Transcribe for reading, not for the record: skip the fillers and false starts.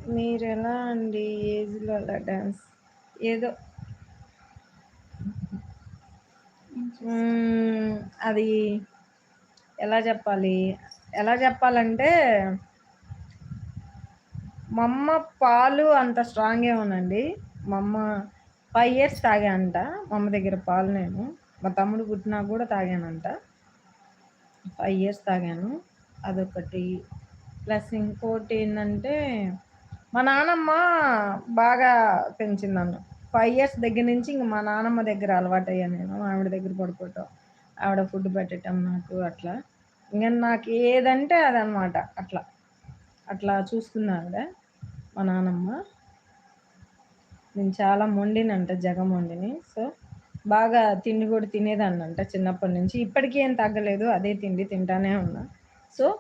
మీరెలా అండి ఏజ్‌లో అలా డాన్స్ ఏదో హ్మ్. అది ఎలా జెప్పాలి? ఎలా జెప్పాలంటే, మా అమ్మ పాలు అంత స్ట్రాంగ్ ఏమోనండి. మా అమ్మ 5 ఇయర్స్ తాగానంట. మా అమ్మ దగ్గర పాలు నేను. మా తమ్ముడు పుట్టినాక గూడా తాగానంట. 5 ఇయర్స్ తాగాను. అదొకటి. ప్లస్ ఇంకోటేందంటే, మా నానమ్మ బాగా పెంచింది నన్ను. 5 ఇయర్స్ దగ్గర నుంచి ఇంక మా నానమ్మ దగ్గర అలవాటయ్యా నేను. ఆవిడ దగ్గర పడుకోవటం. ఆవిడ ఫుడ్ పెట్టటం నాకు అట్లా. ఇంగ నాకు ఏదంటే అదనమాట. అట్లా. అట్లా చూసుకుందావిడ మా నానమ్మ. నేను చాలా మొండినంట, జగమొండిని. సో, బాగా తిండి గూడా తినేదాన్నంట చిన్నప్పటి నుంచి. ఇప్పటికి ఏం తగ్గలేదు. అదే తిండి తింటానే ఉన్నా.